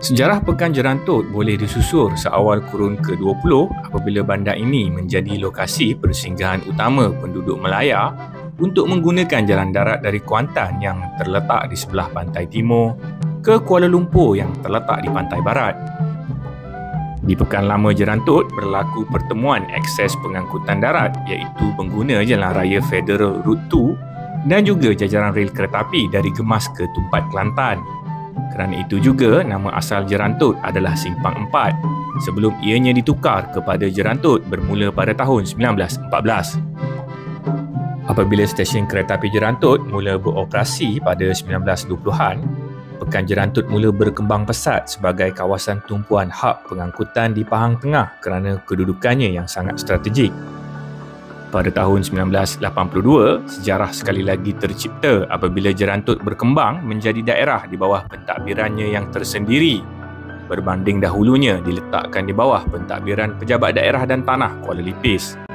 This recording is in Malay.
Sejarah Pekan Jerantut boleh disusur seawal kurun ke-20 apabila bandar ini menjadi lokasi persinggahan utama penduduk Melaya untuk menggunakan jalan darat dari Kuantan yang terletak di sebelah pantai timur ke Kuala Lumpur yang terletak di pantai barat. Di Pekan Lama Jerantut berlaku pertemuan akses pengangkutan darat iaitu pengguna Jalan Raya Federal Route 2 dan juga jajaran rel kereta api dari Gemas ke Tumpat Kelantan. Kerana itu juga nama asal Jerantut adalah Simpang 4 sebelum ianya ditukar kepada Jerantut bermula pada tahun 1914. Apabila stesen kereta api Jerantut mula beroperasi pada 1920-an, Pekan Jerantut mula berkembang pesat sebagai kawasan tumpuan hub pengangkutan di Pahang Tengah kerana kedudukannya yang sangat strategik. Pada tahun 1982, sejarah sekali lagi tercipta apabila Jerantut berkembang menjadi daerah di bawah pentadbirannya yang tersendiri berbanding dahulunya diletakkan di bawah pentadbiran Pejabat Daerah dan Tanah Kuala Lipis.